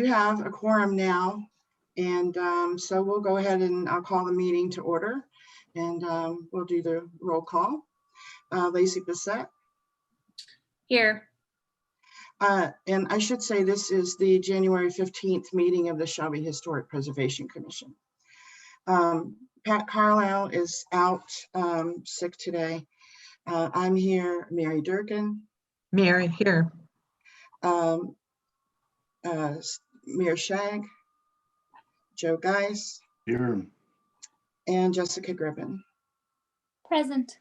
have a quorum now, and so we'll go ahead and I'll call the meeting to order, and we'll do the roll call. Lacey Bissett. Here. And I should say this is the January 15th meeting of the Shelby Historic Preservation Commission. Pat Carlisle is out sick today. I'm here. Mary Durkin. Mary here. Mir Shag. Joe Geis. Here. And Jessica Gribbin. Present.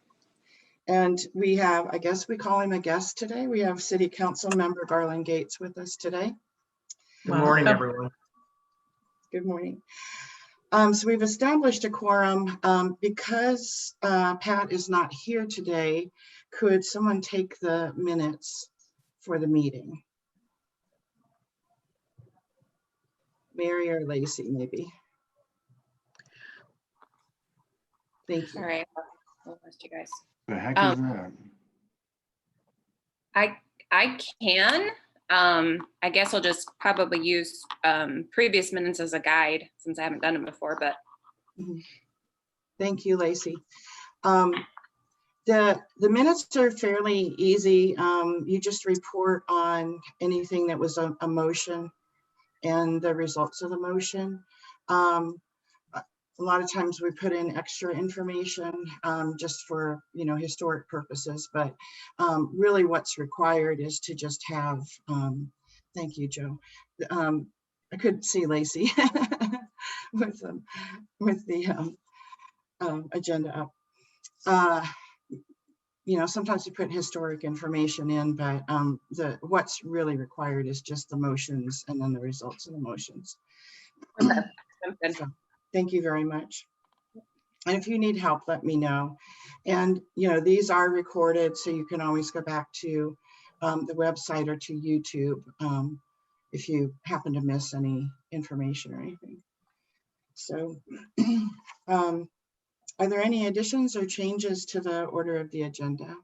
And we have, I guess we call him a guest today. We have City Council member Garland Gates with us today. Good morning, everyone. Good morning. So we've established a quorum. Because Pat is not here today, could someone take the minutes for the meeting? Mary or Lacey, maybe. Thank you. All right. I'll list you guys. The heck is that? I can. I guess I'll just probably use previous minutes as a guide since I haven't done it before, but. Thank you, Lacey. The minutes are fairly easy. You just report on anything that was a motion and the results of the motion. A lot of times we put in extra information just for, historic purposes, but really what's required is to just have, thank you, Joe. I couldn't see Lacey with the agenda up. Sometimes we put historic information in, but what's really required is just the motions and then the results of the motions. Okay. So, thank you very much. And if you need help, let me know. And, these are recorded, so you can always go back to the website or to YouTube if you happen to miss any information or anything. So are there any additions or changes to the order of the agenda?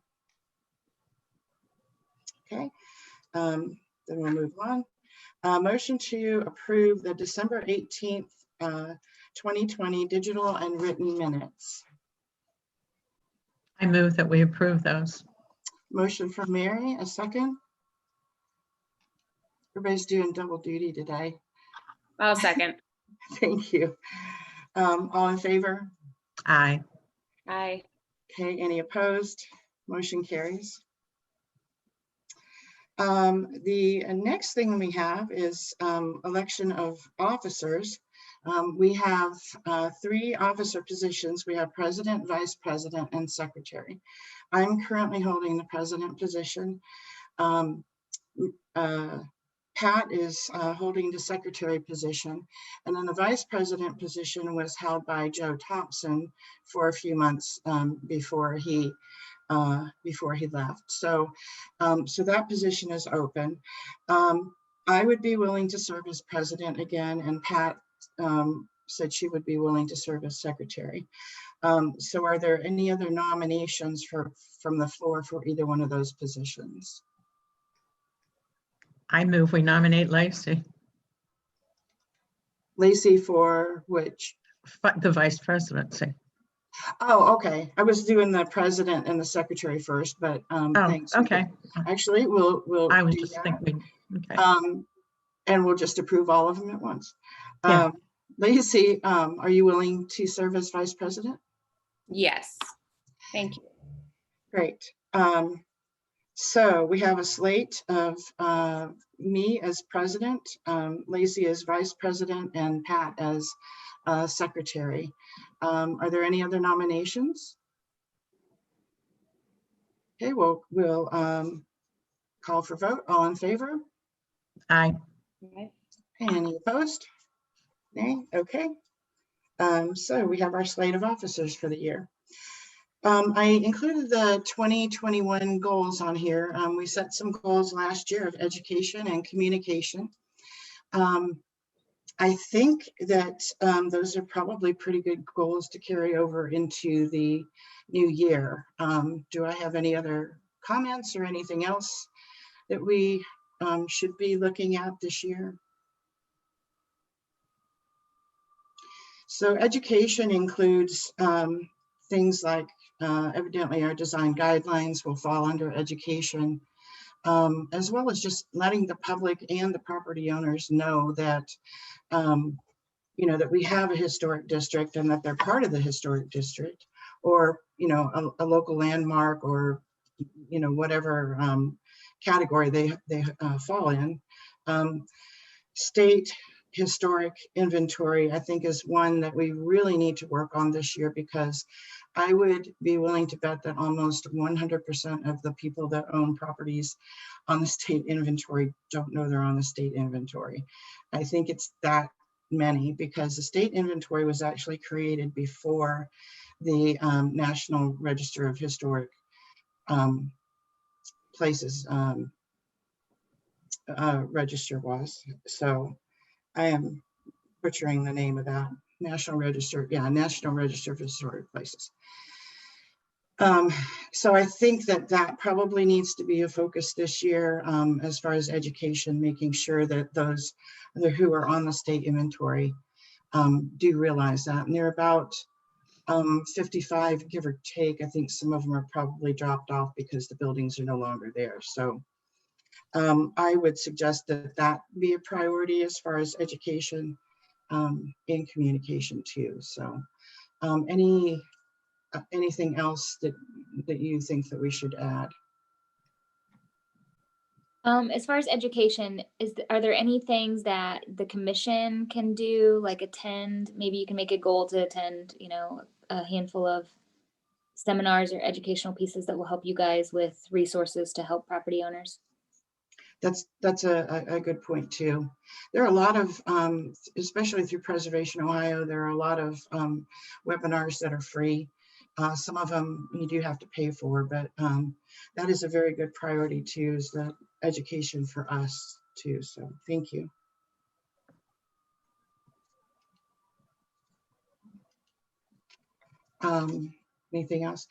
Okay, then we'll move on. Motion to approve the December 18th, 2020 digital and written minutes. I move that we approve those. Motion from Mary, a second. Everybody's doing double duty today. I'll second. Thank you. All in favor? Aye. Aye. Okay, any opposed? Motion carries. The next thing we have is election of officers. We have 3 officer positions. We have president, vice president, and secretary. I'm currently holding the president position. Pat is holding the secretary position, and then the vice president position was held by Joe Thompson for a few months before he left. So that position is open. I would be willing to serve as president again, and Pat said she would be willing to serve as secretary. So are there any other nominations from the floor for either one of those positions? I move we nominate Lacey. Lacey for which? The vice presidency. Oh, okay. I was doing the president and the secretary first, but thanks. Okay. Actually, we'll I was do just that. thinking. Okay. And we'll just approve all of them at once. Yeah. Lacey, are you willing to serve as vice president? Yes. Thank you. Great. So we have a slate of me as president, Lacey as vice president, and Pat as secretary. Are there any other nominations? Okay, we'll call for vote. All in favor? Aye. Okay. Any opposed? Nay? Okay. So we have our slate of officers for the year. I included the 2021 goals on here. We set some goals last year of education and communication. I think that those are probably pretty good goals to carry over into the new year. Do I have any other comments or anything else that we should be looking at this year? So education includes things like evidently our design guidelines will fall under education, as well as just letting the public and the property owners know that that we have a historic district and that they're part of the historic district, or a local landmark, or whatever category they fall in. State historic inventory, I think, is one that we really need to work on this year, because I would be willing to bet that almost 100% of the people that own properties on the state inventory don't know they're on the state inventory. I think it's that many, because the state inventory was actually created before the National Register of Historic Places register was. So I am butchering the name of that. National Register of Historic Places. So I think that probably needs to be a focus this year, as far as education, making sure that those who are on the state inventory do realize that. And they're about 55, give or take. I think some of them are probably dropped off because the buildings are no longer there. So I would suggest that be a priority as far as education and communication too. So anything else that you think that we should add? As far as education, are there any things that the commission can do, like attend? Maybe you can make a goal to attend, a handful of seminars or educational pieces that will help you guys with resources to help property owners. That's a good point too. There are a lot of, especially through Preservation Ohio, there are a lot of webinars that are free. Some of them you do have to pay for, but that is a very good priority too, is the education for us too. So thank you. Anything else?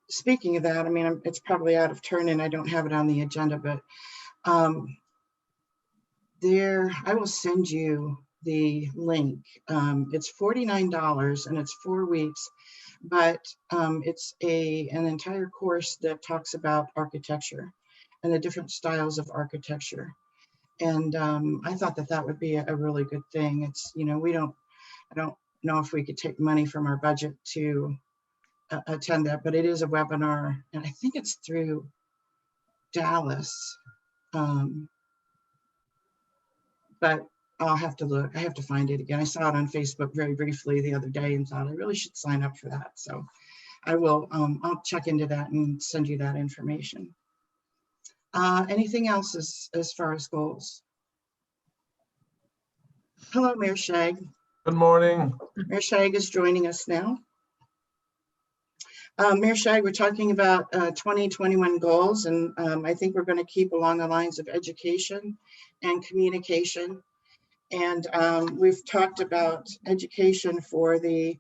Speaking of that, I mean, it's probably out of turn and I don't have it on the agenda, but I will send you the link. It's $49 and it's 4 weeks, but it's an entire course that talks about architecture and the different styles of architecture. And I thought that would be a really good thing. It's, I don't know if we could take money from our budget to attend that, but it is a webinar, and I think it's through Dallas. But I'll have to look. I have to find it again. I saw it on Facebook very briefly the other day and thought I really should sign up for that. So I will, I'll check into that and send you that information. Anything else as far as goals? Hello, Mayor Shag. Good morning. Mayor Shag is joining us now. Mayor Shag, we're talking about 2021 goals, and I think we're going to keep along the lines of education and communication. And we've talked about education for the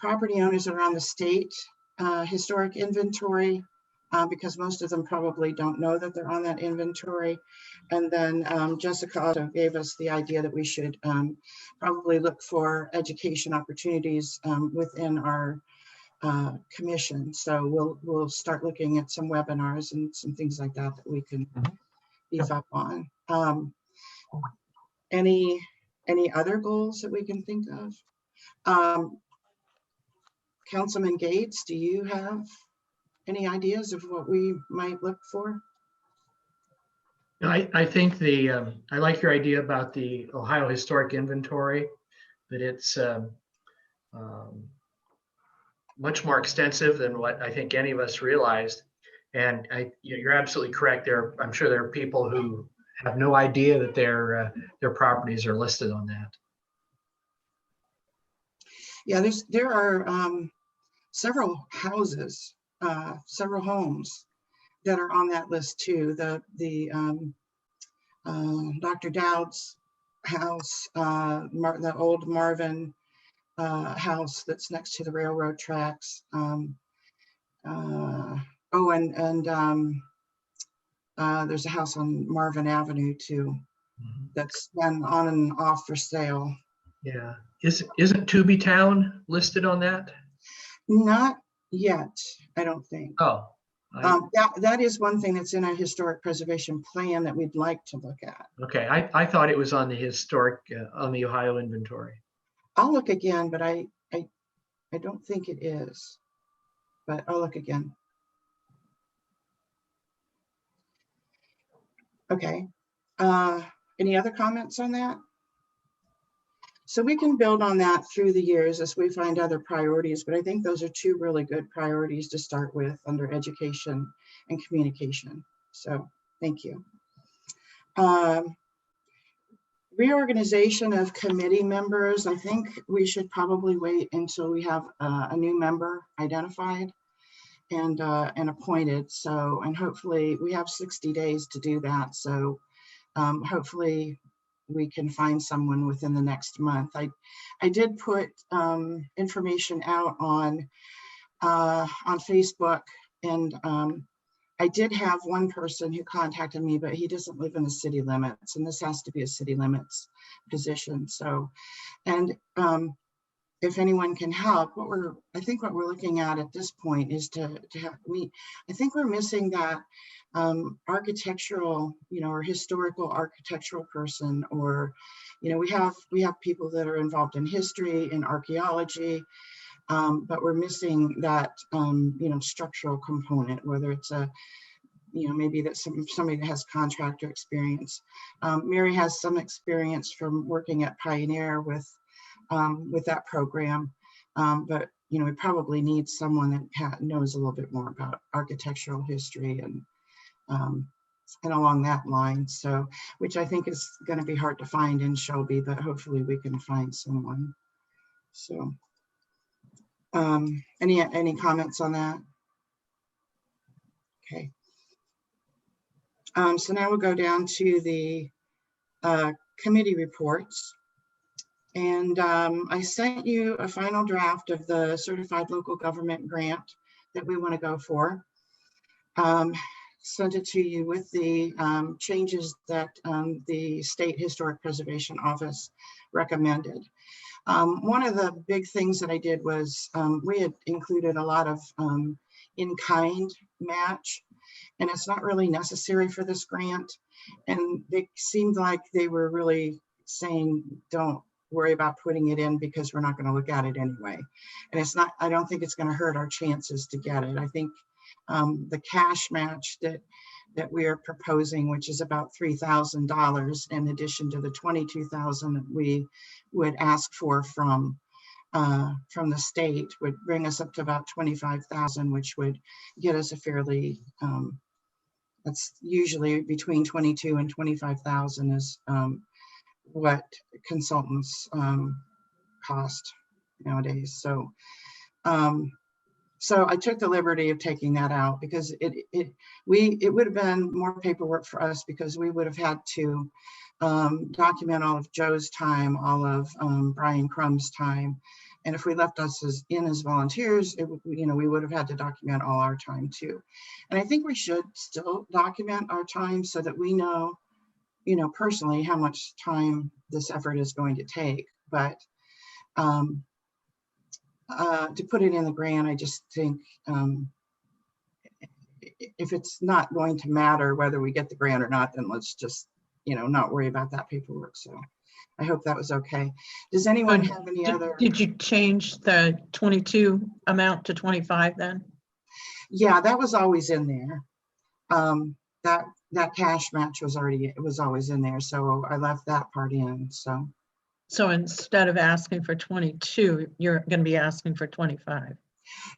property owners around the state historic inventory, because most of them probably don't know that they're on that inventory. And then Jessica also gave us the idea that we should probably look for education opportunities within our commission. So we'll start looking at some webinars and some things like that we can beef up on. Any other goals that we can think of? Councilman Gates, do you have any ideas of what we might look for? I think I like your idea about the Ohio Historic Inventory, that it's much more extensive than what I think any of us realized. And you're absolutely correct. I'm sure there are people who have no idea that their properties are listed on that. Yeah, there are several houses, several homes that are on that list too. The Dr. Dowd's house, the old Marvin house that's next to the railroad tracks. There's a house on Marvin Avenue too, that's been on and off for sale. Yeah. Isn't Tooby Town listed on that? Not yet, I don't think. Oh, I, That is one thing that's in a historic preservation plan that we'd like to look at. okay. I thought it was on the historic, on the Ohio inventory. I'll look again, but I don't think it is. But I'll look again. Okay. Any other comments on that? So we can build on that through the years as we find other priorities, but I think those are two really good priorities to start with under education and communication. So thank you. Reorganization of committee members. I think we should probably wait until we have a new member identified and appointed. So, and hopefully we have 60 days to do that. So hopefully we can find someone within the next month. I did put information out on Facebook, and I did have one person who contacted me, but he doesn't live in the city limits, and this has to be a city limits position. So, and if anyone can help, I think what we're looking at this point is to have I think we're missing that architectural, or historical architectural person, or, we have people that are involved in history and archaeology, but we're missing that, structural component, whether it's maybe that somebody that has contractor experience. Mary has some experience from working at Pioneer with that program, but we probably need someone that knows a little bit more about architectural history and along that line. So, which I think is going to be hard to find in Shelby, but hopefully we can find someone. So, any comments on that? Okay. So now we'll go down to the committee reports. And I sent you a final draft of the certified local government grant that we want to go for. Sent it to you with the changes that the State Historic Preservation Office recommended. One of the big things that I did was we had included a lot of in-kind match, and it's not really necessary for this grant. And they seemed like they were really saying, don't worry about putting it in because we're not going to look at it anyway. And it's not, I don't think it's going to hurt our chances to get it. I think the cash match that we are proposing, which is about $3,000 in addition to the $22,000 that we would ask for from the state, would bring us up to about $25,000, which would get us a fairly, that's usually between 22 and 25,000 is what consultants cost nowadays. So so I took the liberty of taking that out because it would have been more paperwork for us, because we would have had to document all of Joe's time, all of Brian Crumb's time. And if we left us as volunteers, we would have had to document all our time too. And I think we should still document our time so that we know, personally how much time this effort is going to take. But to put it in the grant, I just think if it's not going to matter whether we get the grant or not, then let's just, not worry about that paperwork. So I hope that was okay. Does anyone have any other? Did you change the 22 amount to 25 then? Yeah, that was always in there. That cash match was always in there. So I left that part in, so. So instead of asking for 22, you're going to be asking for 25.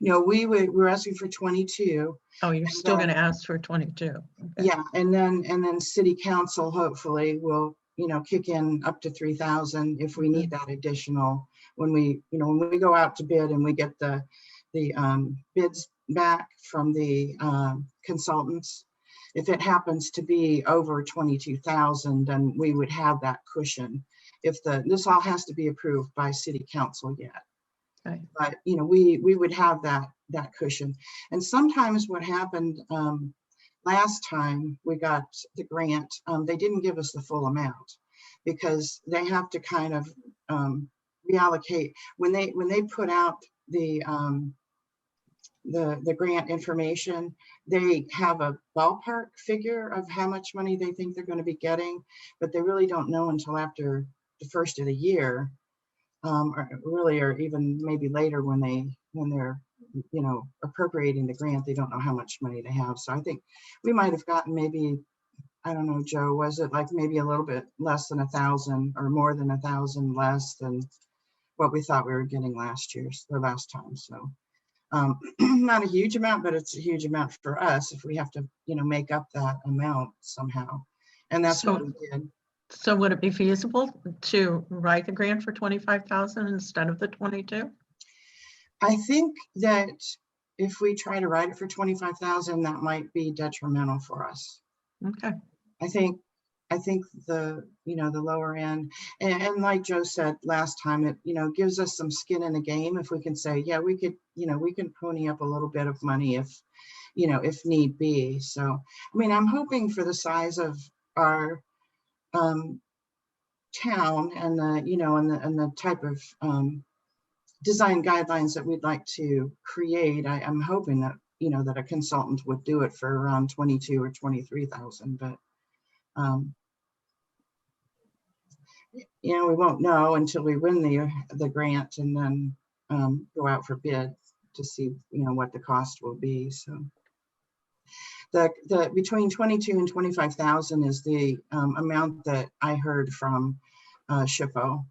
No, we're asking for 22. Oh, you're still going to ask for 22. Okay. Yeah, and then city council hopefully will, kick in up to 3,000 if we need that additional, when we go out to bid and we get the bids back from the consultants. If it happens to be over 22,000, then we would have that cushion. This all has to be approved by city council yet. Okay. But we would have that cushion. And sometimes what happened last time we got the grant, they didn't give us the full amount because they have to kind of reallocate, when they put out the grant information, they have a ballpark figure of how much money they think they're going to be getting, but they really don't know until after the first of the year, or really, or even maybe later when they're appropriating the grant. They don't know how much money they have. So I think we might have gotten maybe, I don't know, Joe, was it like maybe a little bit less than 1,000 or more than 1,000 less than what we thought we were getting last time. So not a huge amount, but it's a huge amount for us if we have to, make up that amount somehow. And that's what we did. So would it be feasible to write the grant for 25,000 instead of the 22? I think that if we try to write it for 25,000, that might be detrimental for us. Okay. I think the lower end, and like Joe said last time, it gives us some skin in the game if we can say, yeah, we can pony up a little bit of money if need be. So I mean, I'm hoping for the size of our town and the type of design guidelines that we'd like to create. I'm hoping that that a consultant would do it for around 22 or 23,000, but we won't know until we win the grant and then go out for bid to see what the cost will be. So the between 22 and 25,000 is the amount that I heard from SHPO.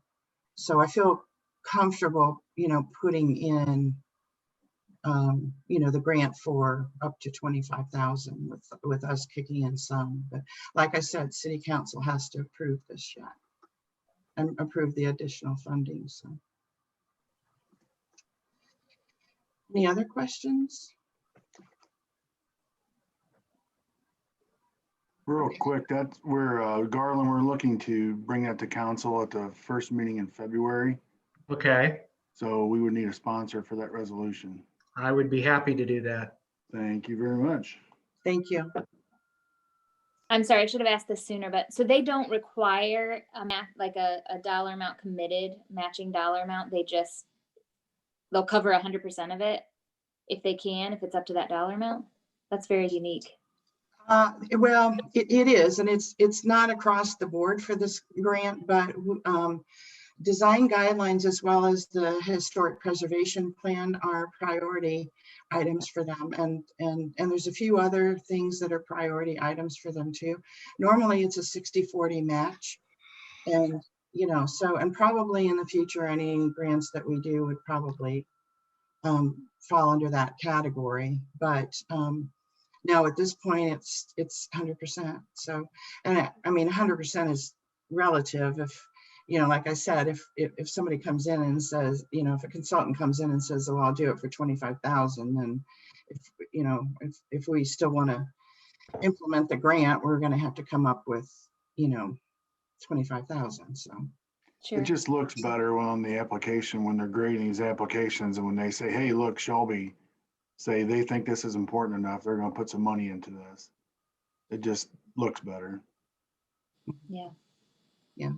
So I feel comfortable putting in the grant for up to 25,000 with us kicking in some. But like I said, City Council has to approve this yet and approve the additional funding. So any other questions? Real quick, that's where Garland, we're looking to bring that to council at the first meeting in February. Okay, So we would need a sponsor for that resolution. I would be happy to do that. Thank you very much. Thank you. I'm sorry, I should have asked this sooner, but so they don't require a dollar amount committed, matching dollar amount. They'll cover 100% of it if they can, if it's up to that dollar amount. That's very unique. Well, it is, and it's not across the board for this grant, but design guidelines as well as the historic preservation plan are priority items for them, and there's a few other things that are priority items for them too. Normally it's a 60-40 match, and so, and probably in the future any grants that we do would probably fall under that category, but now at this point it's 100%. So, and I mean 100% is relative. If like I said, if somebody comes in and says, if a consultant comes in and says, oh, I'll do it for 25,000, then if we still want to implement the grant, we're going to have to come up with 25,000. So Sure. It just looks better on the application when they're grading these applications, and when they say, hey, look, Shelby, say they think this is important enough, they're going to put some money into this. It just looks better. Yeah. Yeah.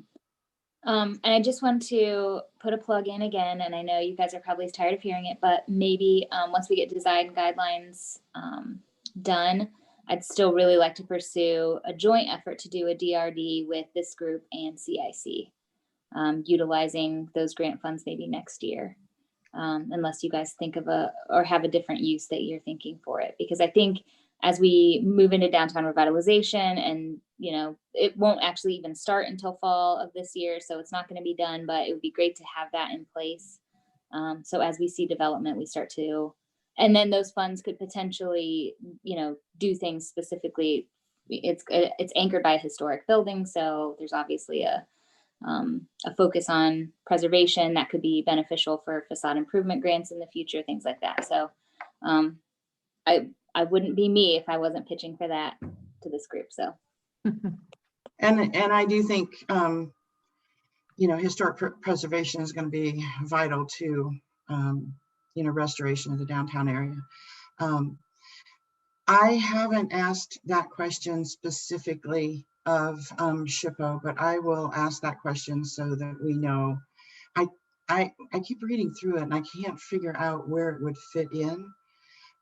And I just want to put a plug in again, and I know you guys are probably tired of hearing it, but maybe once we get design guidelines done, I'd still really like to pursue a joint effort to do a DRD with this group and CIC, utilizing those grant funds maybe next year, unless you guys think of or have a different use that you're thinking for it. Because I think as we move into downtown revitalization, and it won't actually even start until fall of this year, so it's not going to be done, but it would be great to have that in place. So as we see development, we start to, and then those funds could potentially, do things specifically. It's anchored by a historic building, so there's obviously a focus on preservation that could be beneficial for facade improvement grants in the future, things like that. So I wouldn't be me if I wasn't pitching for that to this group. So, and I do think historic preservation is going to be vital to restoration of the downtown area. I haven't asked that question specifically of SHPO, but I will ask that question so that we know. I keep reading through it and I can't figure out where it would fit in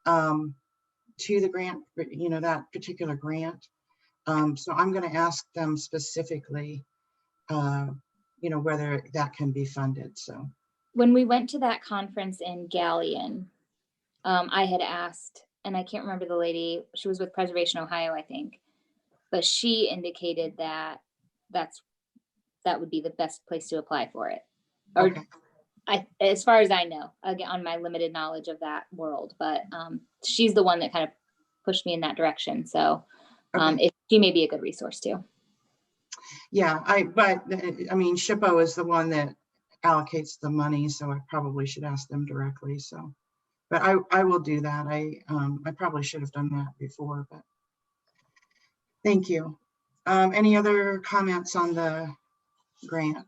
to the grant, that particular grant. So I'm going to ask them specifically, whether that can be funded. So. When we went to that conference in Galleon, I had asked, and I can't remember the lady, she was with Preservation Ohio, I think, but she indicated that that would be the best place to apply for it. Or Okay. as far as I know, again, on my limited knowledge of that world, but she's the one that kind of pushed me in that direction. So she may be a good resource too. Yeah, SHPO is the one that allocates the money, so I probably should ask them directly. So, but I will do that. I probably should have done that before, but thank you. Any other comments on the grant?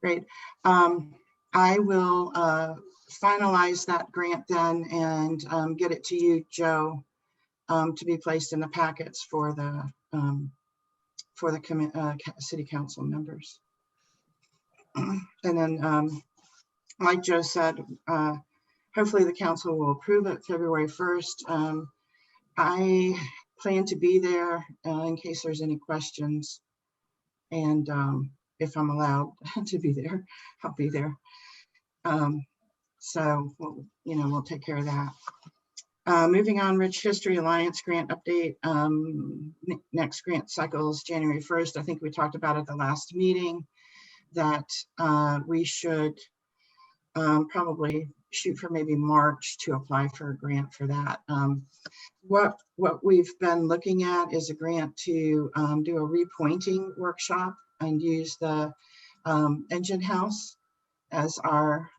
Great. I will finalize that grant then and get it to you, Joe, to be placed in the packets for the city council members. And then, like Joe said, hopefully the council will approve it February 1st. I plan to be there in case there's any questions. And if I'm allowed to be there, I'll be there. So we'll take care of that. Moving on, Rich History Alliance grant update. Next grant cycle is January 1st. I think we talked about at the last meeting that we should probably shoot for maybe March to apply for a grant for that. What we've been looking at is a grant to do a repointing workshop and use the engine house as our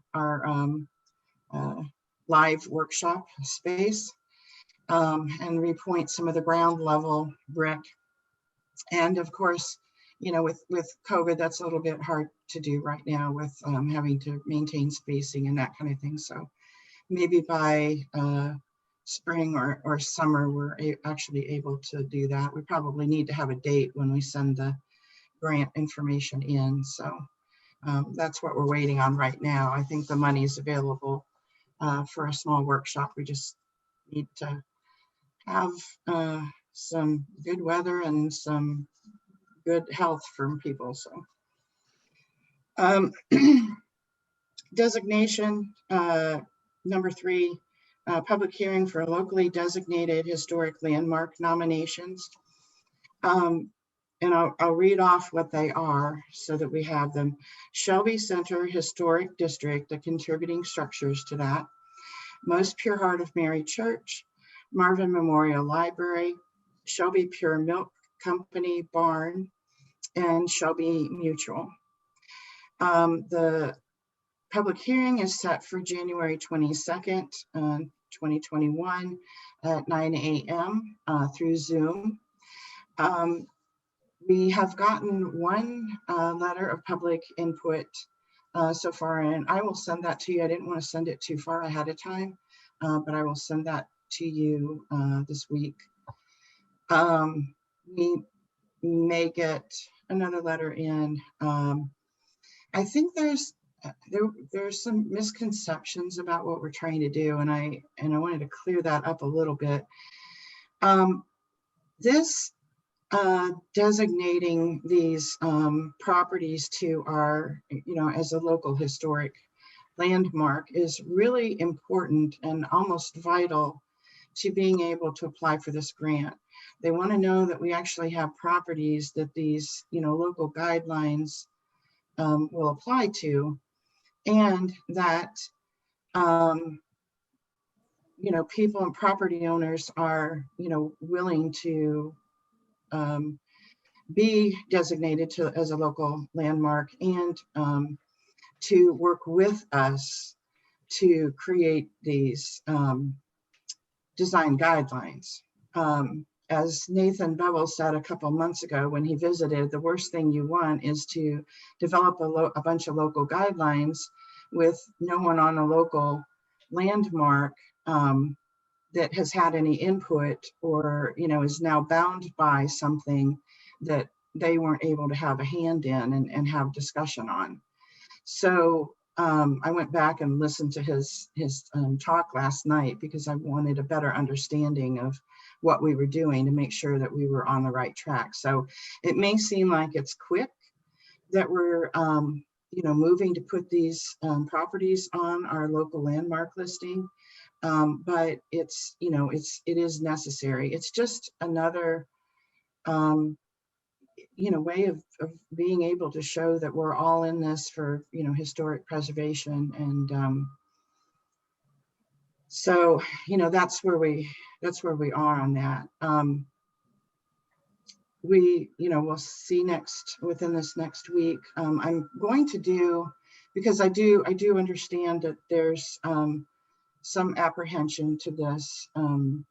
live workshop space, and repoint some of the ground level brick. And of course, with COVID, that's a little bit hard to do right now with having to maintain spacing and that kind of thing. So maybe by spring or summer, we're actually able to do that. We probably need to have a date when we send the grant information in. So that's what we're waiting on right now. I think the money is available for a small workshop. We just need to have some good weather and some good health from people. So designation number 3, public hearing for locally designated historic landmark nominations. And I'll read off what they are so that we have them. Shelby Center Historic District, the contributing structures to that. Most Pure Heart of Mary Church, Marvin Memorial Library, Shelby Pure Milk Company Barn, and Shelby Mutual. The public hearing is set for January 22nd, 2021 at 9 a.m. Through Zoom. We have gotten one letter of public input so far, and I will send that to you. I didn't want to send it too far ahead of time, but I will send that to you this week. We may get another letter in. I think there's some misconceptions about what we're trying to do, and I wanted to clear that up a little bit. This designating these properties to our, as a local historic landmark is really important and almost vital to being able to apply for this grant. They want to know that we actually have properties that these, local guidelines will apply to, and that, people and property owners are, willing to be designated as a local landmark and to work with us to create these design guidelines. As Nathan Bevel said a couple months ago when he visited, the worst thing you want is to develop a bunch of local guidelines with no one on a local landmark that has had any input or, is now bound by something that they weren't able to have a hand in and have discussion on. So I went back and listened to his talk last night because I wanted a better understanding of what we were doing to make sure that we were on the right track. So it may seem like it's quick that we're moving to put these properties on our local landmark listing, but it is necessary. It's just another way of being able to show that we're all in this for, historic preservation. And so, that's where we are on that. We'll see within this next week. I'm going to do, because I do understand that there's some apprehension to this, among,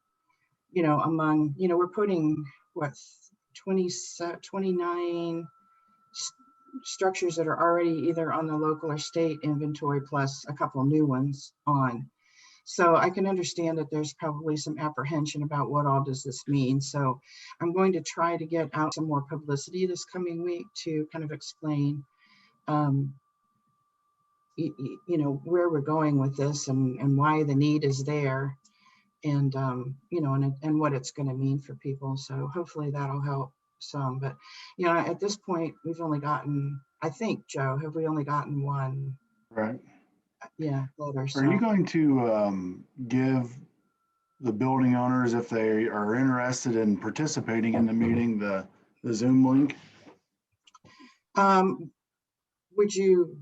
we're putting what, 29 structures that are already either on the local or state inventory, plus a couple new ones on. So I can understand that there's probably some apprehension about what all does this mean. So I'm going to try to get out some more publicity this coming week to kind of explain, where we're going with this and why the need is there, and and what it's going to mean for people. So hopefully that'll help some. But at this point, we've only gotten, I think, Joe, have we only gotten one? Right. Yeah, letter. Are you going to give the building owners, if they are interested in participating in the meeting, the Zoom link? Would you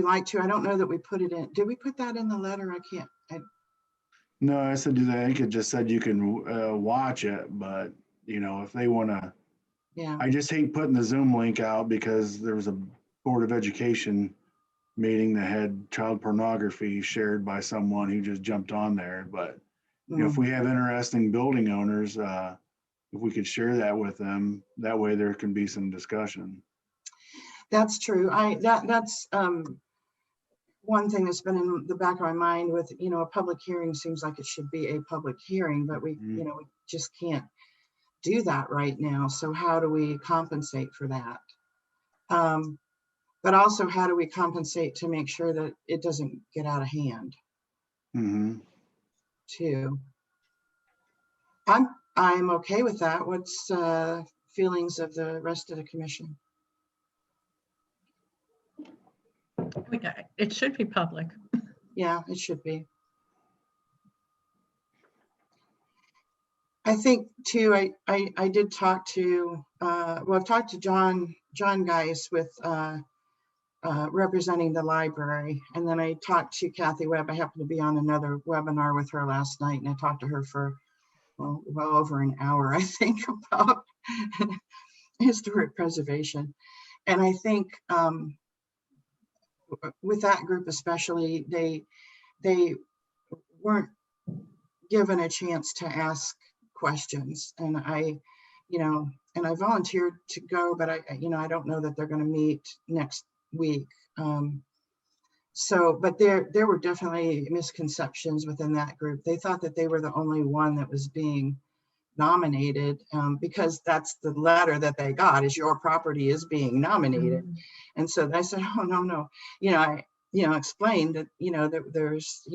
like to? I don't know that we put it in. Did we put that in the letter? I can't. No, I said, I could just said you can watch it, but if they want to, Yeah. I just hate putting the Zoom link out because there was a Board of Education meeting that had child pornography shared by someone who just jumped on there. But if we have interesting building owners, if we could share that with them, that way there can be some discussion. That's true. That's one thing that's been in the back of my mind with, a public hearing seems like it should be a public hearing, but we we just can't do that right now. So how do we compensate for that? But also, how do we compensate to make sure that it doesn't get out of hand? Too. I'm okay with that. What's feelings of the rest of the commission? It should be public. Yeah, it should be. I think too, I did talk to, I've talked to John Geis with representing the library. And then I talked to Kathy Webb. I happened to be on another webinar with her last night, and I talked to her for well over an hour, I think, about historic preservation. And I think with that group especially, they weren't given a chance to ask questions. And I volunteered to go, but I don't know that they're going to meet next week. But there were definitely misconceptions within that group. They thought that they were the only one that was being nominated, because that's the letter that they got, is your property is being nominated. And so I said, oh, no. I explained that, that there's,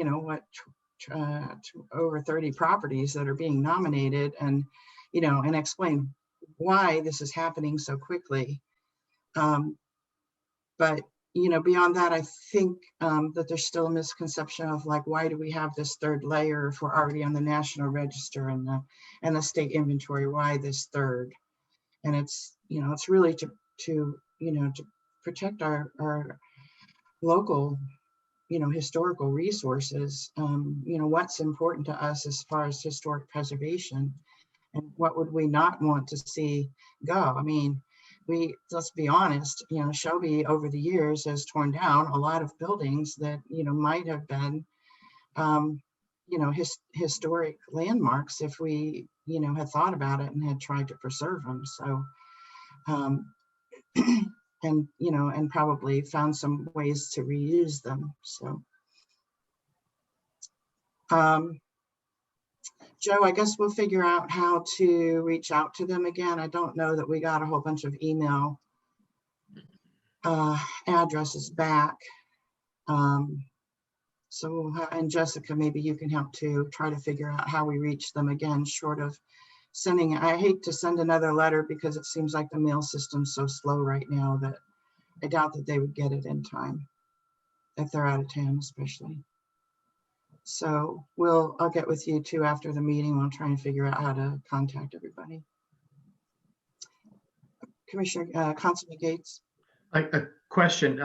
over 30 properties that are being nominated, and, and explain why this is happening so quickly. But, beyond that, I think that there's still a misconception of like, why do we have this third layer if we're already on the National Register and the state inventory? Why this third? And it's, it's really to protect our local, historical resources. What's important to us as far as historic preservation, and what would we not want to see go? I mean, let's be honest, Shelby over the years has torn down a lot of buildings that, might have been, historic landmarks if we, had thought about it and had tried to preserve them. So, and probably found some ways to reuse them. So, Joe, I guess we'll figure out how to reach out to them again. I don't know that we got a whole bunch of email addresses back. So we'll have, and Jessica, maybe you can help to try to figure out how we reach them again, short of sending. I hate to send another letter because it seems like the mail system's so slow right now that I doubt that they would get it in time if they're out of town, especially. So I'll get with you too after the meeting. We'll try and figure out how to contact everybody. Commissioner Councilman Gates. A question.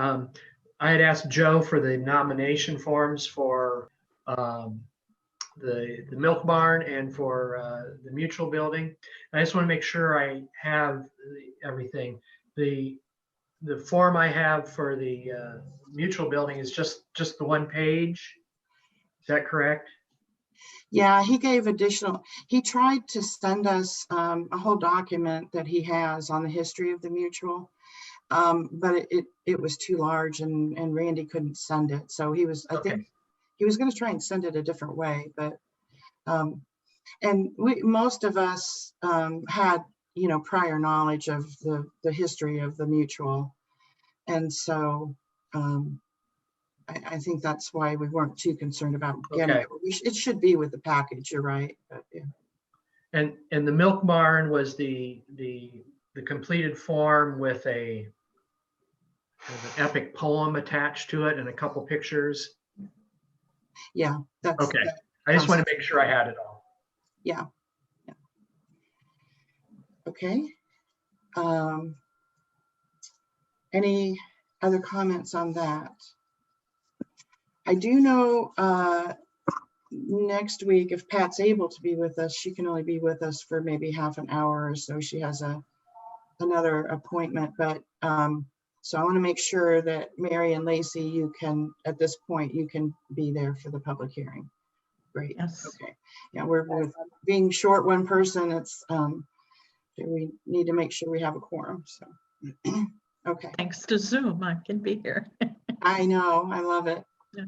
I had asked Joe for the nomination forms for the Milk Barn and for the Mutual Building. I just want to make sure I have everything. The form I have for the Mutual Building is just the one page. Is that correct? Yeah, he gave additional, he tried to send us a whole document that he has on the history of the Mutual, but it was too large and Randy couldn't send it. So he was, I think he was going to try and send it a different way, but, and most of us had, prior knowledge of the history of the Mutual. And so I think that's why we weren't too concerned about getting it. It should be with the package, you're right. But yeah. And the Milk Barn was the completed form with an epic poem attached to it and a couple pictures. Yeah, that's okay. I just want to make sure I had it all. Yeah. Okay. Any other comments on that? I do know next week, if Pat's able to be with us, she can only be with us for maybe half an hour or so. She has another appointment, but so I want to make sure that Mary and Lacey, you can, at this point, you can be there for the public hearing. Great. Yes. Okay. Yeah, we're being short one person. It's we need to make sure we have a quorum. So okay. Thanks to Zoom, I can be here. I know. I love it. Yeah.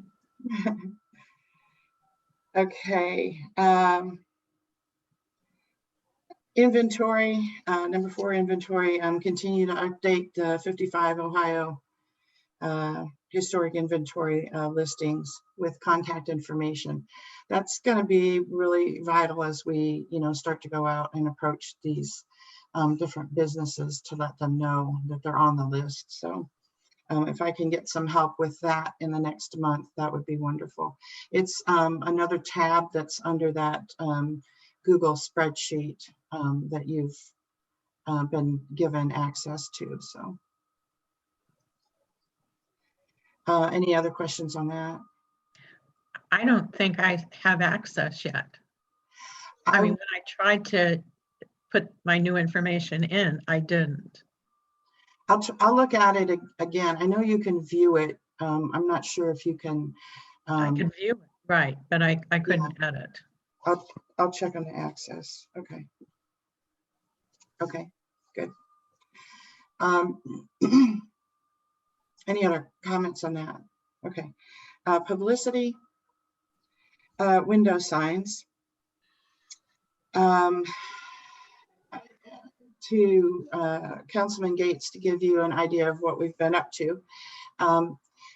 Okay. Inventory, number 4, inventory. Continue to update the 55 Ohio historic inventory listings with contact information. That's going to be really vital as we, start to go out and approach these different businesses to let them know that they're on the list. So if I can get some help with that in the next month, that would be wonderful. It's another tab that's under that Google spreadsheet that you've been given access to. So any other questions on that? I don't think I have access yet. I mean, when I tried to put my new information in, I didn't. I'll look at it again. I know you can view it. I'm not sure if you can. I can view it, right, but I couldn't edit. I'll check on the access. Okay. Okay, good. Any other comments on that? Okay. Publicity, window signs. To Councilman Gates to give you an idea of what we've been up to.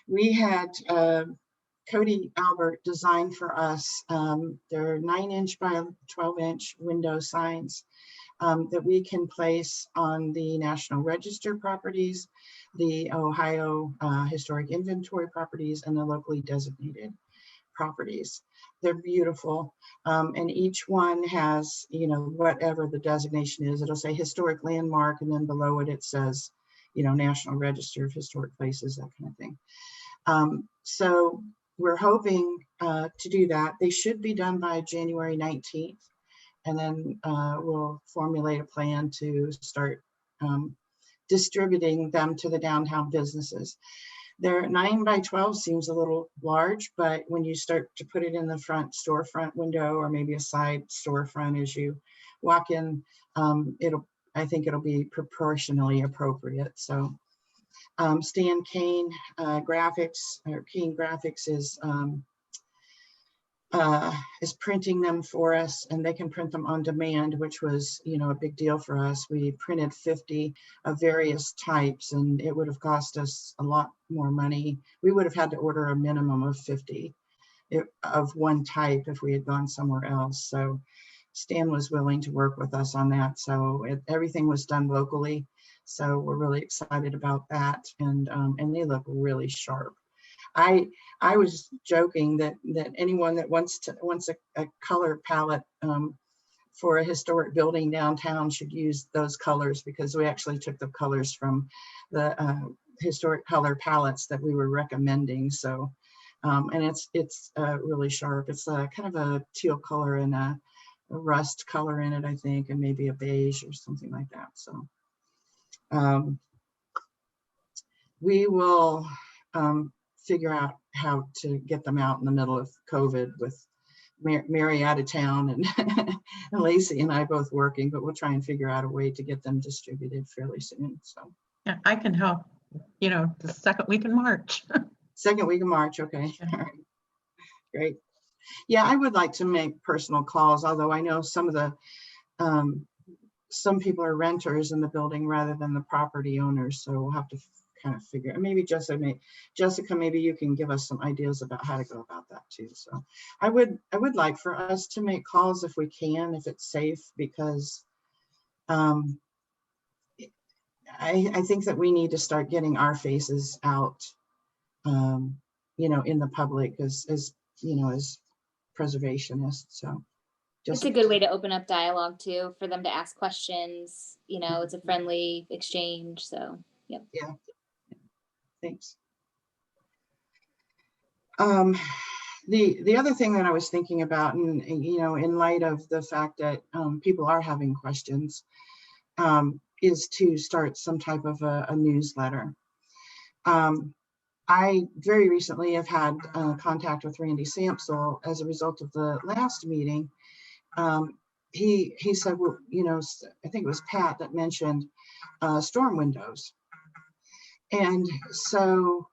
We had Cody Albert design for us. They're 9-inch by 12-inch window signs that we can place on the National Register properties, the Ohio Historic Inventory properties, and the locally designated properties. They're beautiful. And each one has, whatever the designation is, it'll say historic landmark, and then below it, it says, National Register of Historic Places, that kind of thing. So we're hoping to do that. They should be done by January 19th. And then we'll formulate a plan to start distributing them to the downtown businesses. Their 9 by 12 seems a little large, but when you start to put it in the front storefront window or maybe a side storefront as you walk in, I think it'll be proportionally appropriate. So Stan Kane Graphics, or Kane Graphics, is is printing them for us, and they can print them on demand, which was, you know, a big deal for us. We printed 50 of various types, and it would have cost us a lot more money. We would have had to order a minimum of 50 of one type if we had gone somewhere else. So Stan was willing to work with us on that. So everything was done locally. So we're really excited about that. And they look really sharp. I was joking that anyone that wants a color palette for a historic building downtown should use those colors, because we actually took the colors from the historic color palettes that we were recommending. So and it's really sharp. It's kind of a teal color and a rust color in it, I think, and maybe a beige or something like that. So we will figure out how to get them out in the middle of COVID with Mary out of town and, and Lacey and I both working, but we'll try and figure out a way to get them distributed fairly soon. So Yeah, I can help, you know, the second week in March. second week of March. Okay. Yeah. All right. Great. Yeah, I would like to make personal calls, although I know some of the some people are renters in the building rather than the property owners. So we'll have to kind of figure. Maybe Jessica, maybe you can give us some ideas about how to go about that too. So I would like for us to make calls if we can, if it's safe, because I think that we need to start getting our faces out, you know, in the public as you know, as preservationists. So It's a good way to open up dialogue too, for them to ask questions. You know, it's a friendly exchange. So, yep. Yeah. Thanks. The other thing that I was thinking about, and you know, in light of the fact that people are having questions, is to start some type of a newsletter. I very recently have had contact with Randy Sampsell as a result of the last meeting. He said, well, you know, I think it was Pat that mentioned storm windows. And so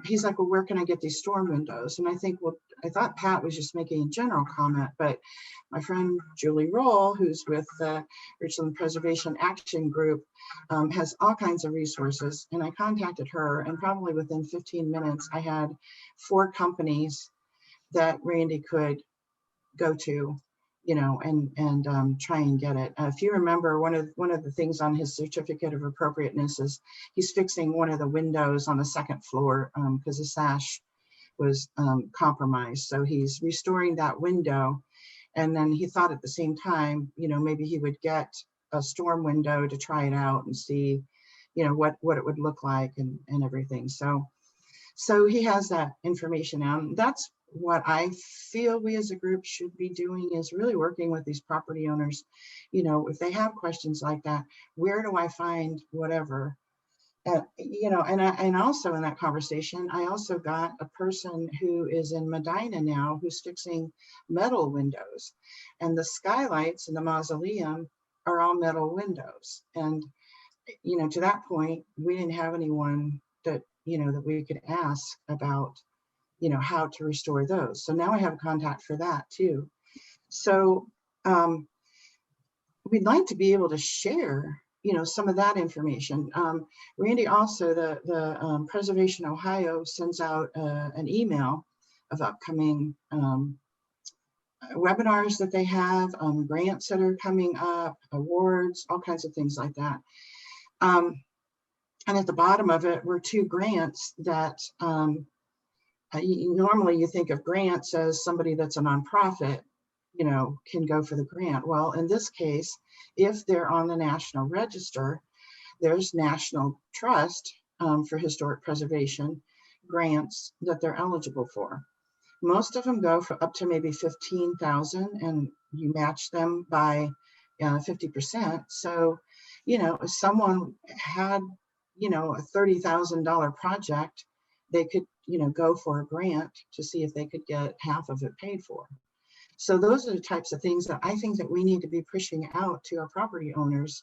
he's like, well, where can I get these storm windows? And I think, well, I thought Pat was just making a general comment, but my friend Julie Roll, who's with the Richland Preservation Action Group, has all kinds of resources. And I contacted her, and probably within 15 minutes, I had 4 companies that Randy could go to, you know, and try and get it. If you remember, one of the things on his certificate of appropriateness is he's fixing one of the windows on the 2nd floor because the sash was compromised. So he's restoring that window. And then he thought at the same time, you know, maybe he would get a storm window to try it out and see, you know, what it would look like and everything. So he has that information out. And that's what I feel we as a group should be doing, is really working with these property owners. You know, if they have questions like that, where do I find whatever? You know, and also in that conversation, I also got a person who is in Medina now who's fixing metal windows, and the skylights in the mausoleum are all metal windows. And, you know, to that point, we didn't have anyone that, you know, that we could ask about, you know, how to restore those. So now I have a contact for that too. So we'd like to be able to share, you know, some of that information. Randy also, the Preservation Ohio sends out an email of upcoming webinars that they have, grants that are coming up, awards, all kinds of things like that. And at the bottom of it were 2 grants that normally you think of grants as somebody that's a nonprofit, you know, can go for the grant. Well, in this case, if they're on the National Register, there's National Trust for Historic Preservation grants that they're eligible for. Most of them go for up to maybe 15,000, and you match them by 50%. So, you know, if someone had, you know, a $30,000 project, they could, you know, go for a grant to see if they could get half of it paid for. So those are the types of things that I think that we need to be pushing out to our property owners,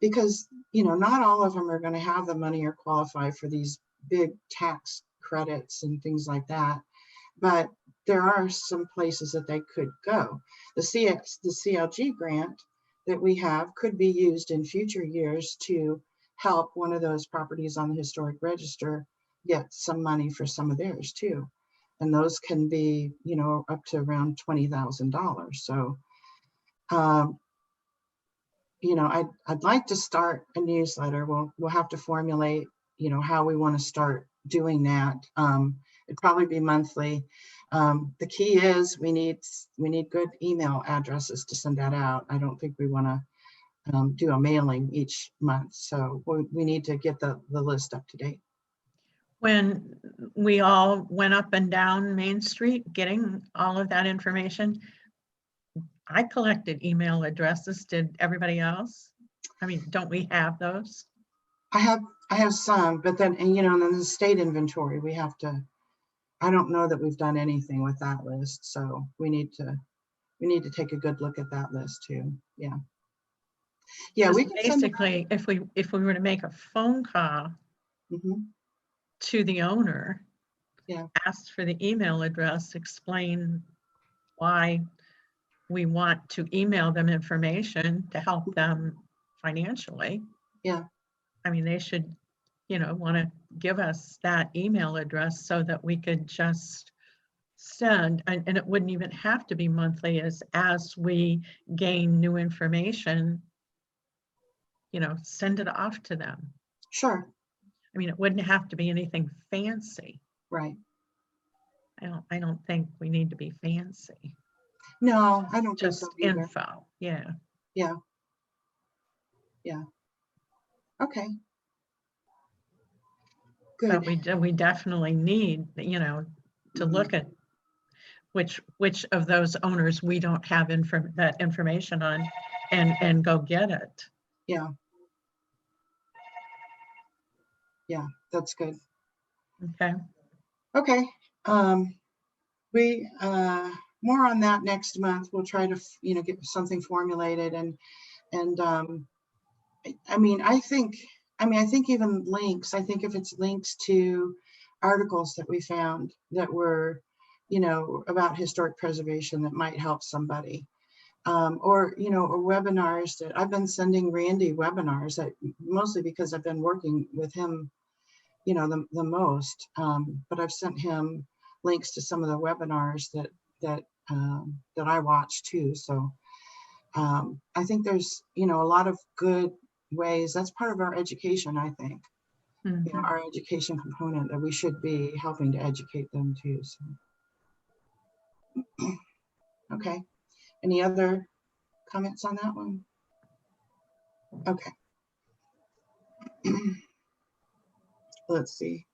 because, you know, not all of them are going to have the money or qualify for these big tax credits and things like that. But, there are some places that they could go. The CLG grant that we have could be used in future years to help one of those properties on the historic register get some money for some of theirs too. And those can be, you know, up to around $20,000. So, you know, I'd like to start a newsletter. We'll have to formulate, you know, how we want to start doing that. It'd probably be monthly. The key is we need good email addresses to send that out. I don't think we want to do a mailing each month. So we need to get the list up to date. When we all went up and down Main Street getting all of that information, I collected email addresses. Did everybody else? I mean, don't we have those? I have some, but then, and you know, and then the state inventory, we have to, I don't know that we've done anything with that list. So we need to take a good look at that list too. Yeah. Yeah, we can send it out. Basically, if we were to make a phone call Mhm. to the owner, Yeah. ask for the email address, explain why we want to email them information to help them financially. Yeah. I mean, they should, you know, want to give us that email address so that we could just send, and it wouldn't even have to be monthly, as we gain new information, you know, send it off to them. Sure. I mean, it wouldn't have to be anything fancy. Right. I don't think we need to be fancy. No, I don't think Just so either. info, yeah. Okay. But Good. we definitely need, you know, to Mhm. look at which of those owners we don't have that information on, and go get it. Yeah. Yeah, that's good. Okay. Okay. We more on that next month. We'll try to, you know, get something formulated and I think even links, I think if it's links to articles that we found that were, you know, about historic preservation that might help somebody. Or, you know, or webinars that I've been sending Randy webinars that mostly because I've been working with him, you know, the most, but I've sent him links to some of the webinars that I watch too. So I think there's, you know, a lot of good ways. That's part of our education, I think, you know, Mhm. our education component that we should be helping to educate them too. So, okay. Any other comments on that one? Okay. Let's see.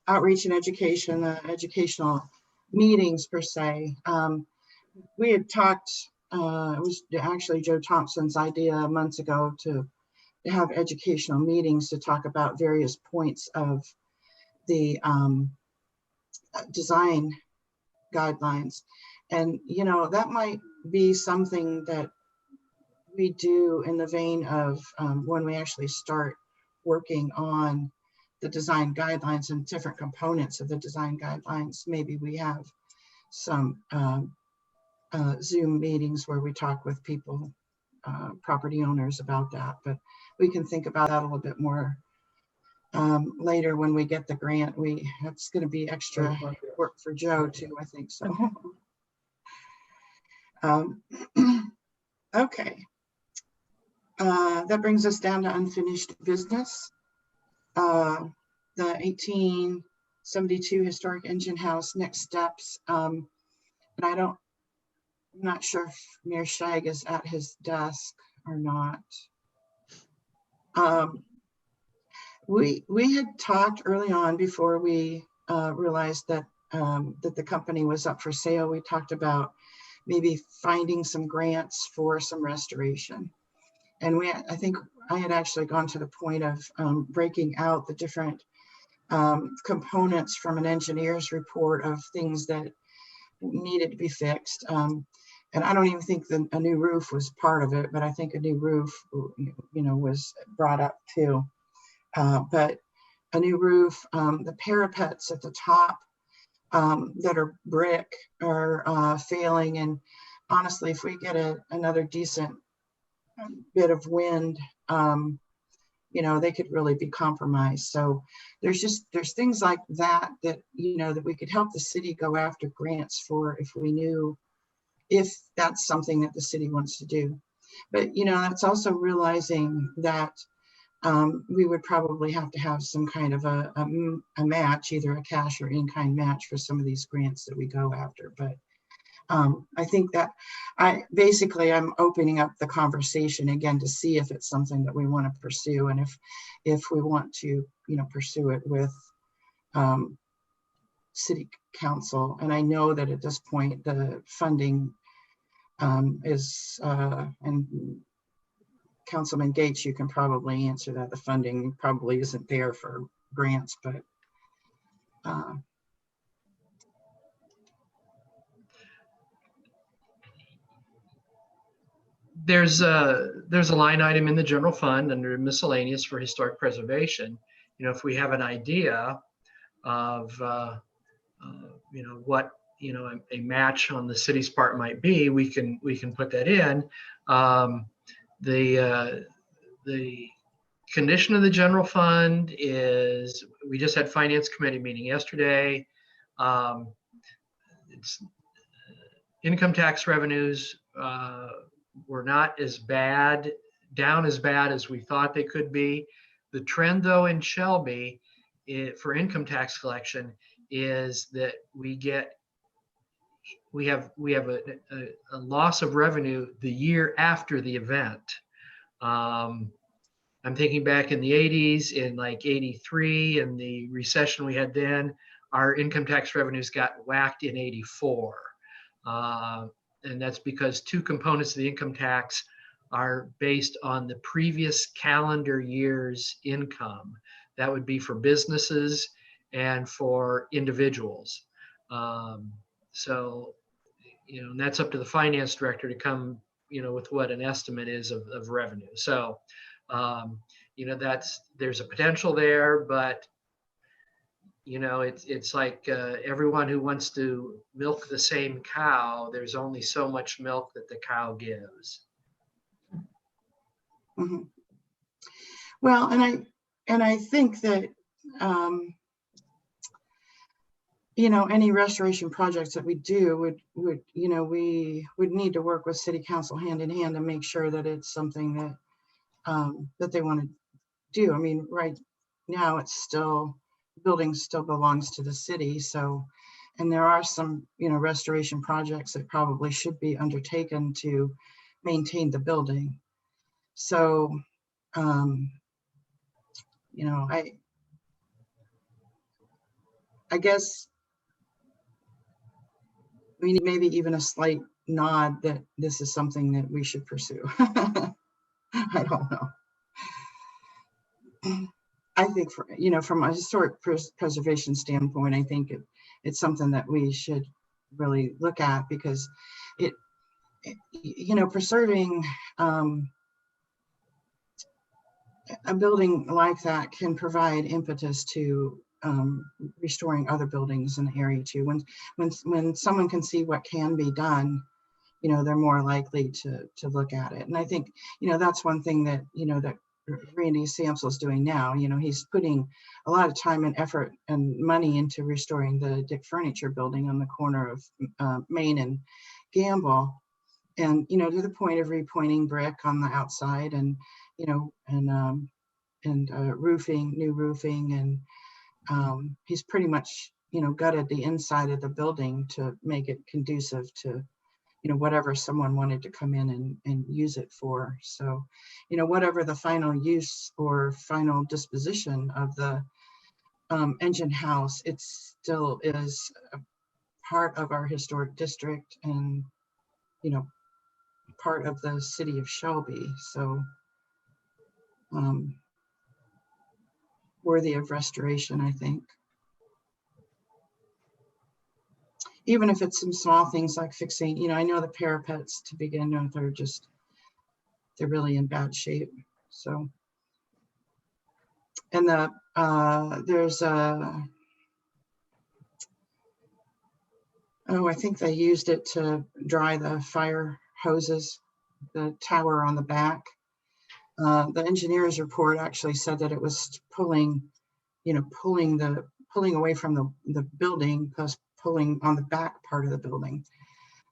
Outreach and education, educational meetings per se. We had talked, it was actually Joe Thompson's idea months ago to have educational meetings to talk about various points of the design guidelines. And, you know, that might be something that we do in the vein of when we actually start working on the design guidelines and different components of the design guidelines. Maybe we have some Zoom meetings where we talk with people, property owners about that, but we can think about that a little bit more later when we get the grant. That's going to be extra work for Joe too, I think so. Okay. That brings us down to unfinished business. The 1872 historic engine house, next steps. And I'm not sure if Mayor Shag is at his desk or not. We had talked early on before we realized that that the company was up for sale. We talked about maybe finding some grants for some restoration. And I think I had actually gone to the point of breaking out the different components from an engineer's report of things that needed to be fixed. And I don't even think a new roof was part of it, but I think a new roof, you know, was brought up too. But a new roof, the parapets at the top that are brick are failing. And honestly, if we get another decent bit of wind, you know, they could really be compromised. So there's things like that, you know, that we could help the city go after grants for if we knew if that's something that the city wants to do. But, you know, that's also realizing that we would probably have to have some kind of a match, either a cash or in-kind match for some of these grants that we go after. But I think that I'm opening up the conversation again to see if it's something that we want to pursue, and if we want to, you know, pursue it with city council. And I know that at this point the funding is and Councilman Gates, you can probably answer that. The funding probably isn't there for grants, but There's a line item in the general fund under miscellaneous for historic preservation. You know, if we have an idea of, you know, what, you know, a match on the city's part might be, we can put that in. The condition of the general fund is, we just had finance committee meeting yesterday. It's income tax revenues were not as bad, down as bad as we thought they could be. The trend though in Shelby for income tax collection is that we have a loss of revenue the year after the event. I'm thinking back in the 80s, in like 83, and the recession we had then, our income tax revenues got whacked in 84. And that's because two components of the income tax are based on the previous calendar year's income. That would be for businesses and for individuals. So, you know, and that's up to the finance director to come, you know, with what an estimate is of revenue. So, you know, there's a potential there, but you know, it's like everyone who wants to milk the same cow, there's only so much milk that the cow gives. mm-hmm. Well, and I think that you know, any restoration projects that we do would you know, we would need to work with city council hand in hand to make sure that it's something that that they want to do. I mean, right now it's still, building still belongs to the city. So, and there are some, you know, restoration projects that probably should be undertaken to maintain the building. So, you know, I guess we need maybe even a slight nod that this is something that we should pursue. I don't know. I think, for, you know, from a historic preservation standpoint, I think it's something that we should really look at, because it you know, preserving a building like that can provide impetus to restoring other buildings in the area too. When someone can see what can be done, you know, they're more likely to look at it. And I think, you know, that's one thing that, you know, that Randy Samsel is doing now. You know, he's putting a lot of time and effort and money into restoring the Dick Furniture building on the corner of Main and Gamble. And, you know, to the point of repointing brick on the outside, and, you know, and roofing, new roofing. And he's pretty much, you know, gutted the inside of the building to make it conducive to, you know, whatever someone wanted to come in and use it for. So, you know, whatever the final use or final disposition of the engine house, it still is a part of our historic district and, you know, part of the city of Shelby. So worthy of restoration, I think. Even if it's some small things like fixing, you know, I know the parapets to begin with are just, they're really in bad shape. So, and there's Oh, I think they used it to dry the fire hoses, the tower on the back. The engineer's report actually said that it was pulling, pulling away from the building, plus pulling on the back part of the building.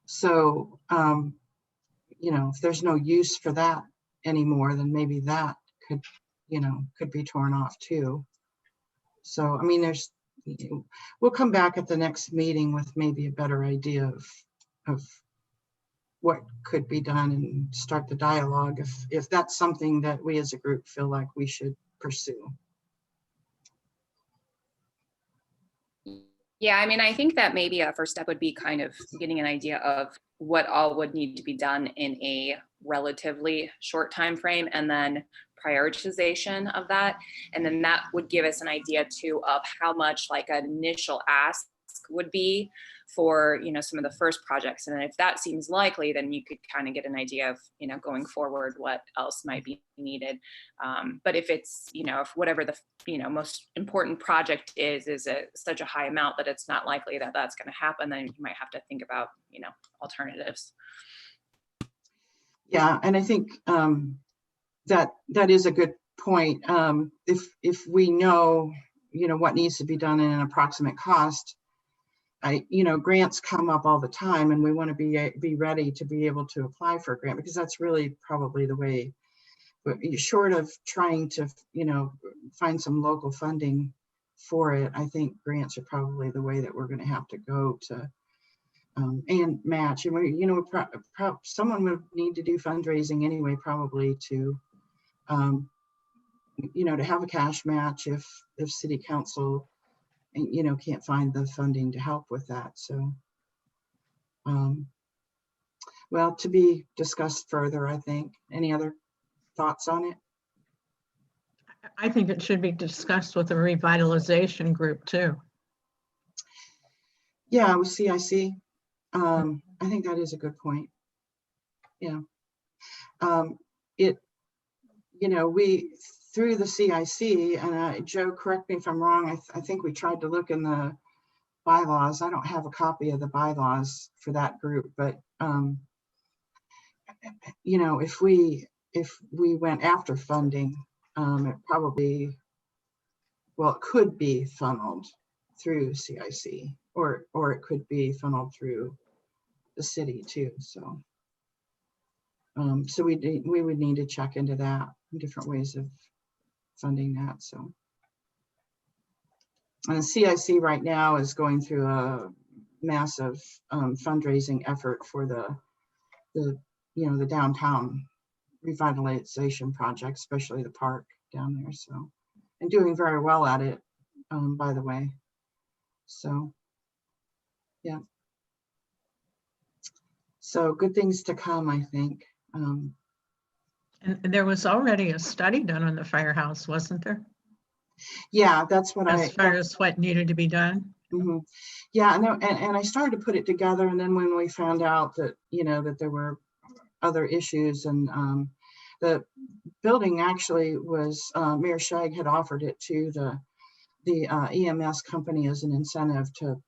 So, if there's no use for that anymore, then maybe that could be torn off too. So, I mean, we'll come back at the next meeting with maybe a better idea of what could be done and start the dialogue if that's something that we as a group feel like we should pursue. Yeah, I mean, I think that maybe a first step would be kind of getting an idea of what all would need to be done in a relatively short time frame, and then prioritization of that. And then that would give us an idea too of how much like an initial ask would be for, some of the first projects. And if that seems likely, then you could kind of get an idea of, going forward, what else might be needed. But if it's, if whatever the, most important project is such a high amount that it's not likely that that's going to happen, then you might have to think about, alternatives. Yeah, and I think that is a good point. If we know, what needs to be done in an approximate cost, grants come up all the time, and we want to be ready to be able to apply for a grant, because that's really probably the way, short of trying to, find some local funding for it. I think grants are probably the way that we're going to have to go to, and match. And someone would need to do fundraising anyway, probably to, to have a cash match if city council, can't find the funding to help with that. So, well, to be discussed further, I think. Any other thoughts on it? I think it should be discussed with the revitalization group too. Yeah, with CIC. I think that is a good point. Yeah. We, through the CIC, and Joe, correct me if I'm wrong, I think we tried to look in the bylaws. I don't have a copy of the bylaws for that group, but if we went after funding, it probably, it could be funneled through CIC, or it could be funneled through the city too. So, so we would need to check into that, different ways of funding that. So, and the CIC right now is going through a massive fundraising effort for the downtown revitalization project, especially the park down there. So, and doing very well at it, by the way. So, yeah. So good things to come, I think. And there was already a study done on the firehouse, wasn't there? Yeah, that's what as far as what needed to be done. Mm-hmm. Yeah, and I started to put it together, and then when we found out that that there were other issues, and the building actually was, Mayor Shag had offered it to the EMS company as an incentive to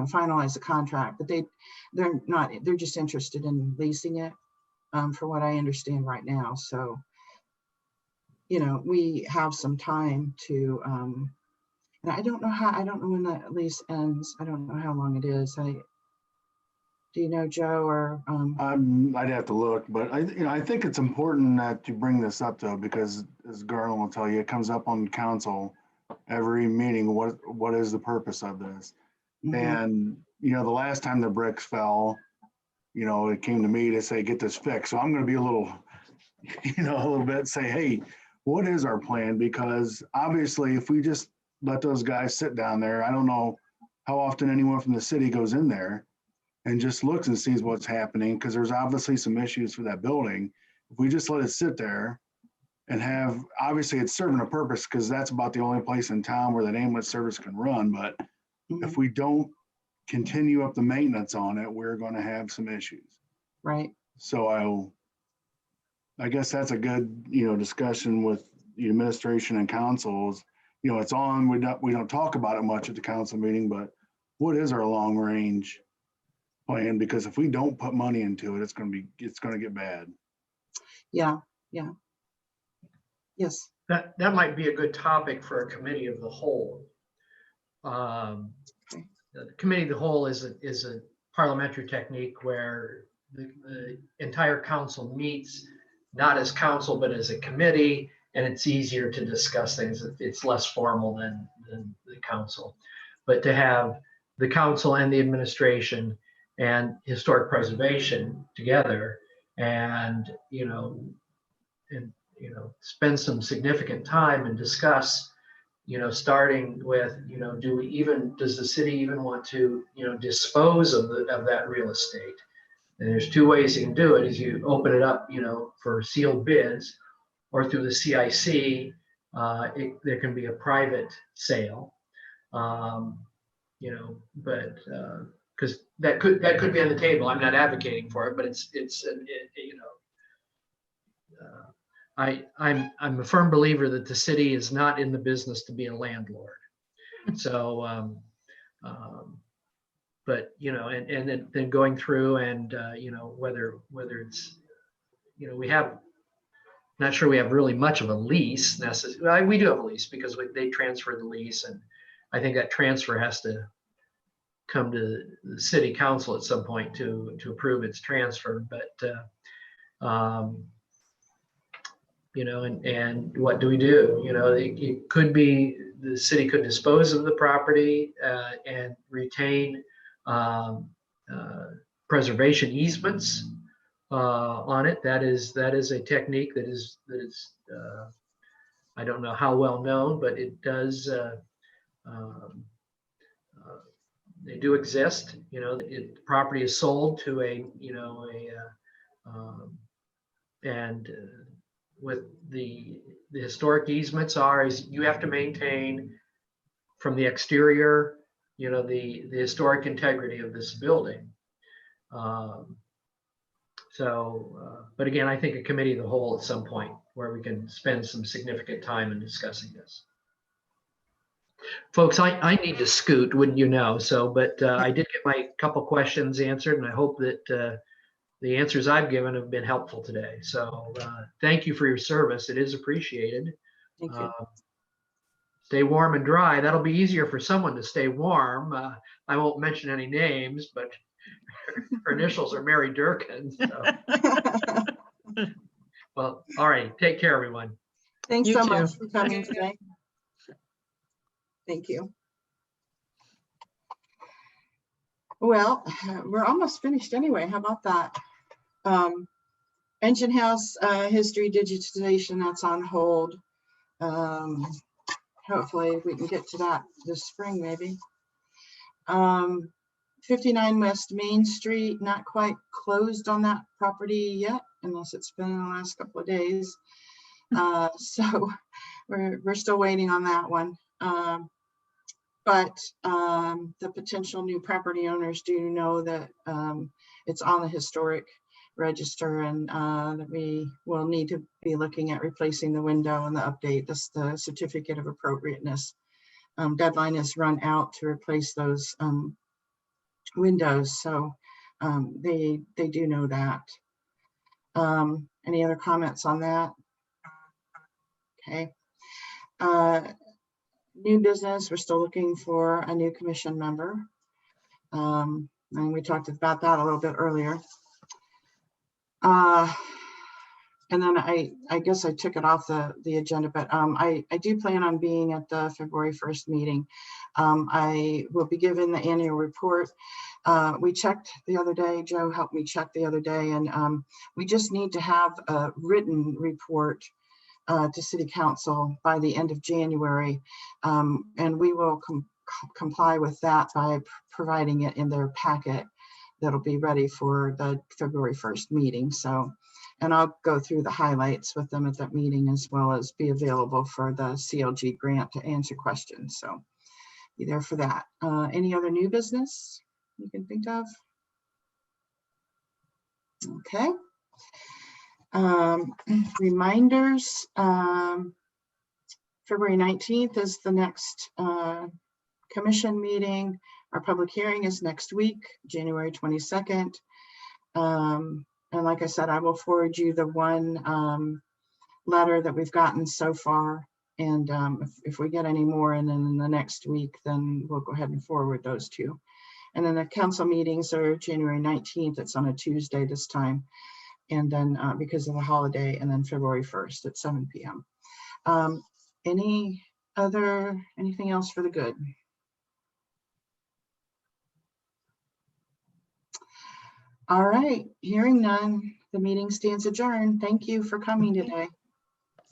finalize the contract, but they're just interested in leasing it, for what I understand right now. So, we have some time to, and I don't know when that lease ends. I don't know how long it is. Do you know, Joe, or? I'd have to look, but I think it's important that you bring this up though, because as Garland will tell you, it comes up on council every meeting. What is the purpose of this? Mhm. And, the last time the bricks fell, it came to me to say, get this fixed. So I'm going to be a little bit say, hey, what is our plan? Because obviously if we just let those guys sit down there, I don't know how often anyone from the city goes in there and just looks and sees what's happening, because there's obviously some issues for that building. If we just let it sit there and obviously it's serving a purpose, because that's about the only place in town where that ambulance service can run. But if we don't continue up the maintenance on it, we're going to have some issues. Right. So I guess that's a good, discussion with the administration and councils. It's on, we don't talk about it much at the council meeting, but what is our long range plan? Because if we don't put money into it, it's gonna get bad. Yeah. Yes. That might be a good topic for a committee of the whole. Okay. The committee of the whole is a parliamentary technique where the entire council meets not as council, but as a committee, and it's easier to discuss things. It's less formal than the council. But to have the council and the administration and historic preservation together and, spend some significant time and discuss, starting with, does the city even want to, dispose of that real estate? And there's two ways you can do it: is you open it up, for sealed bids, or through the CIC, there can be a private sale. But because that could be on the table. I'm not advocating for it, but I'm a firm believer that the city is not in the business to be a landlord. So, but and then going through and whether it's we have, not sure we have really much of a lease necessarily. Well, we do have a lease because they transferred the lease, and I think that transfer has to come to the city council at some point to approve its transfer. But and what do we do? It could be the city could dispose of the property and retain preservation easements on it. That is a technique that is I don't know how well known, but it does. They do exist. Property is sold to and with the historic easements is you have to maintain from the exterior, the historic integrity of this building. But again, I think a committee of the whole at some point where we can spend some significant time in discussing this. Folks, I need to scoot, wouldn't you know? But I did get my couple questions answered, and I hope that the answers I've given have been helpful today. So thank you for your service. It is appreciated. Thank you. Stay warm and dry. That'll be easier for someone to stay warm. I won't mention any names, but her initials are Mary Durkin. So. Well, all right. Take care, everyone. Thanks You so too. much for coming today. Thank you. Well, we're almost finished anyway. How about that? Engine House history digitization, that's on hold. Hopefully we can get to that this spring, maybe. 59 West Main Street, not quite closed on that property yet, unless it's been in the last couple of days. So we're still waiting on that one. But the potential new property owners do know that it's on the historic register, and that we will need to be looking at replacing the window and the update. The certificate of appropriateness deadline is run out to replace those windows. So they do know that. Any other comments on that? Okay. New business, we're still looking for a new commission member. And we talked about that a little bit earlier. And then I guess I took it off the agenda, but I do plan on being at the February 1st meeting. I will be given the annual report. We checked the other day, Joe helped me check the other day, and we just need to have a written report to City Council by the end of January, and we will comply with that by providing it in their packet that'll be ready for the February 1st meeting. So, and I'll go through the highlights with them at that meeting, as well as be available for the CLG grant to answer questions. So be there for that. Any other new business you can think of? Okay. Reminders, February 19th is the next commission meeting. Our public hearing is next week, January 22nd. And like I said, I will forward you the one letter that we've gotten so far. And if we get any more, and then in the next week, then we'll go ahead and forward those two. And then the council meetings are January 19th. It's on a Tuesday this time. And then because of the holiday, and then February 1st at 7 p.m. Anything else for the good? All right, hearing none, the meeting stands adjourned. Thank you for coming today.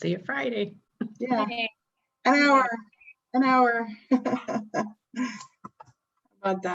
See you Friday. Yeah, Okay. an hour. How about that?